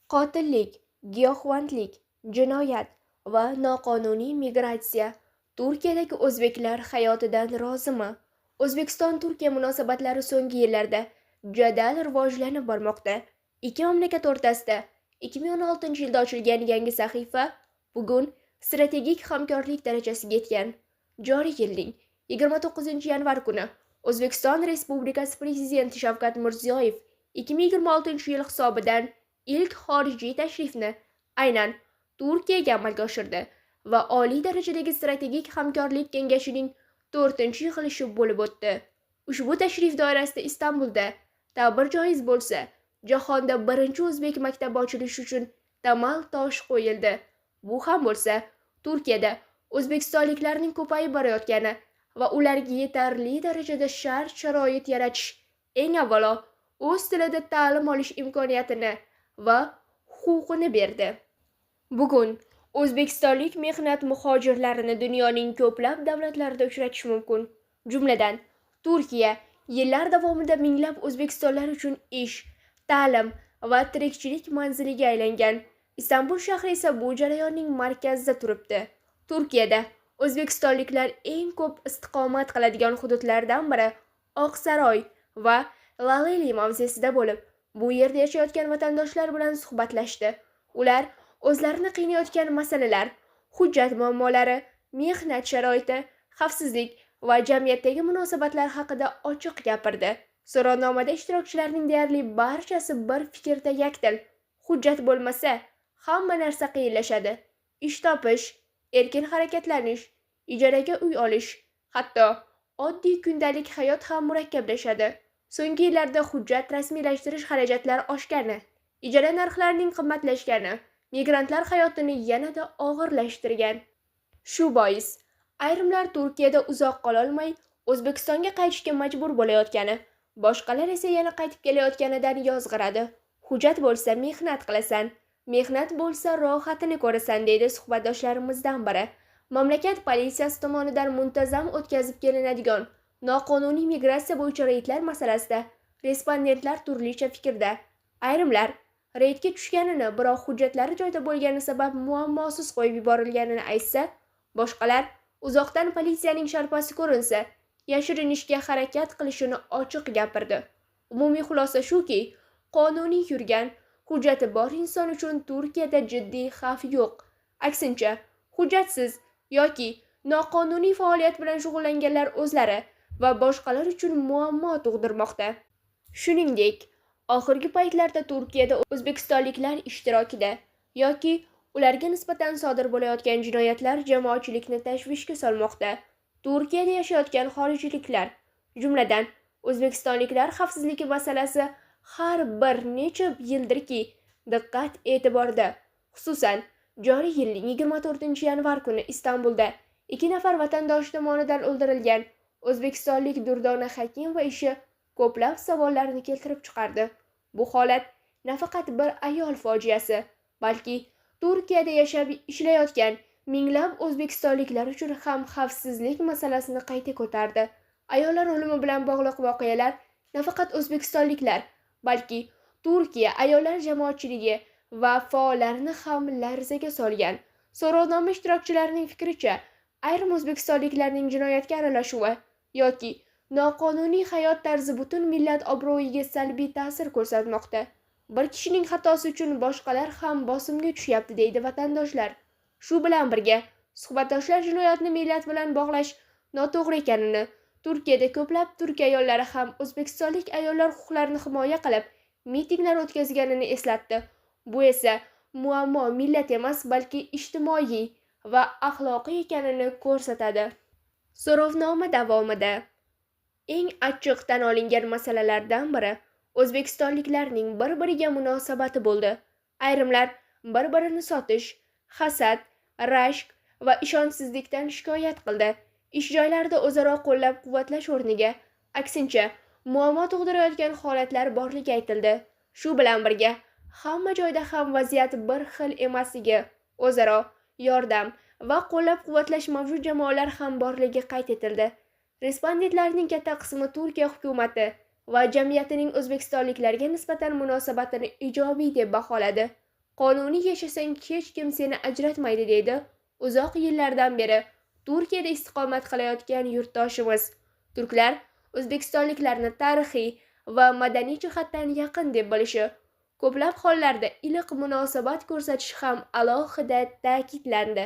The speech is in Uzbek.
Qotillik, giyohvandlik, jinoyat va noqonuniy migratsiya. Turkiyadagi o'zbeklar hayotidan rozimi? O'zbekiston-Turkiya munosabatlari so'nggi yillarda jadal rivojlanib bormoqda. Ikki mamlakat o'rtasida 2016-yilda ochilgan yangi sahifa bugun strategik hamkorlik darajasiga yetgan. Joriy yilning 29-yanvar kuni O'zbekiston Respublikasi Prezidenti Shavkat Mirziyoyev 2026-yil hisobidan ilk xorijiy tashrifni aynan Turkiyaga amalga oshirdi va oliy darajadagi strategik hamkorlik kengashining 4-yig'ilishi bo'lib o'tdi. Ushbu tashrif doirasida Istanbulda ta'bir joiz bo'lsa, jahonda birinchi o'zbek maktabi ochilishi uchun tamal tosh qo'yildi. Bu ham bo'lsa, Turkiyada o'zbekistonliklarning ko'payib borayotgani va ularga yetarli darajada shart-sharoit yaratish, eng avvalo o'z tilida ta'lim olish imkoniyatini va huquqini berdi. Bugun o'zbekistonlik mehnat muhojirlarini dunyoning ko'plab davlatlarida uchratish mumkin. Jumladan, Turkiya yillar davomida minglab o'zbekistonlar uchun ish, ta'lim va tirikchilik manziliga aylangan. Istanbul shahri esa bu jarayonning markazida turibdi. Turkiyada o'zbekistonliklar eng ko'p istiqomat qiladigan hududlardan biri Oqsaroy va Laleli mavzesida bo'lib, bu yerda yashayotgan vatandoshlar bilan suhbatlashdi. Ular o'zlarini qiynayotgan masalalar, hujjat muammolari, mehnat sharoiti, xavfsizlik va jamiyatdagi munosabatlar haqida ochiq gapirdi. So'rovnomada ishtirokchilarning deyarli barchasi bir fikrda yakdil. Hujjat bo'lmasa, hamma narsa qiyinlashadi. Ish topish, erkin harakatlanish, ijaraga uy olish, hatto oddiy kundalik hayot ham murakkablashadi. So'nggi yillarda hujjat rasmiylashtirish xarajatlari oshgani, ijara narxlarining qimmatlashgani migrantlar hayotini yanada og'irlashtirgan. Shu bois ayrimlar Turkiyada uzoq qololmay O'zbekistonga qaytishga majbur bo'layotgani, boshqalar esa yana qaytib kelayotganidan yozg'iradi. Hujjat bo'lsa mehnat qilasan, mehnat bo'lsa rohatini ko'rasan, deydi suhbatdoshlarimizdan biri. Mamlakat politsiyasi tomonidan muntazam o'tkazib kelinadigan noqonuniy migratsiya bo'yicha reydlar masalasida respondentlar turlicha fikrda. Ayrimlar reydga tushganini, biroq hujjatlari joyida bo'lgani sabab muammosiz qo'yib yuborilganini aytsa, boshqalar uzoqdan politsiyaning sharpasi ko'rinsa, yashirinishga harakat qilishini ochiq gapirdi. Umumiy xulosa shuki, qonuniy yurgan, hujjati bor inson uchun Turkiyada jiddiy xavf yo'q. Aksincha, hujjatsiz yoki noqonuniy faoliyat bilan shug'ullanganlar o'zlari va boshqalar uchun muammo tug'dirmoqda. Shuningdek, oxirgi paytlarda Turkiyada o'zbekistonliklar ishtirokida yoki ularga nisbatan sodir bo'layotgan jinoyatlar jamoatchilikni tashvishga solmoqda. Turkiyada yashayotgan xorijliklar, jumladan o'zbekistonliklar xavfsizligi masalasi har bir necha yildirki diqqat e'tiborda. Xususan, joriy yilning 24-yanvar kuni Istanbulda 2 nafar vatandosh tomonidan o'ldirilgan o'zbekistonlik Durdona Hakimova ishi ko'plab savollarni keltirib chiqardi. Bu holat nafaqat bir ayol fojiasi, balki Turkiyada yashab ishlayotgan minglab o'zbekistonliklar uchun ham xavfsizlik masalasini qayta ko'tardi. Ayollar o'limi bilan bog'liq voqealar nafaqat o'zbekistonliklar, balki Turkiya ayollar jamoatchiligi va faollarini ham larzaga solgan. So'rovnoma ishtirokchilarining fikricha, ayrim o'zbekistonliklarning jinoyatga aralashuvi yoki noqonuniy hayot tarzi butun millat obro'yiga salbiy ta'sir ko'rsatmoqda. Bir kishining xatosi uchun boshqalar ham bosimga tushyapti, deydi vatandoshlar. Shu bilan birga, suhbatdoshlar jinoyatni millat bilan bog'lash noto'g'ri ekanini, Turkiyada ko'plab turk ayollari ham o'zbekistonlik ayollar huquqlarini himoya qilib, mitinglar o'tkazganini eslatdi. Bu esa muammo millat emas, balki ijtimoiy va axloqiy ekanini ko'rsatadi. So'rovnoma davomida eng achchiq tan olingan masalalardan biri o'zbekistonliklarning bir-biriga munosabati bo'ldi. Ayrimlar bir-birini sotish, hasad, rashk va ishonchsizlikdan shikoyat qildi. Ish joylarida o'zaro qo'llab-quvvatlash o'rniga, aksincha, muammo tug'dirayotgan holatlar borligi aytildi. Shu bilan birga, hamma joyda ham vaziyat bir xil emasligi, o'zaro yordam va qo'llab-quvvatlash mavjud jamoalar ham borligi qayd etildi. Respondentlarning katta qismi Turkiya hukumati va jamiyatining o'zbekistonliklarga nisbatan munosabatini ijobiy deb baholadi. qonuniy yashasang hech kim seni ajratmaydi, deydi uzoq yillardan beri Turkiyada istiqomat qilayotgan yurtdoshimiz. Turklar o'zbekistonliklarni tarixiy va madaniy jihatdan yaqin deb bilishi, ko'plab hollarda iliq munosabat ko'rsatishi ham alohida ta'kidlandi.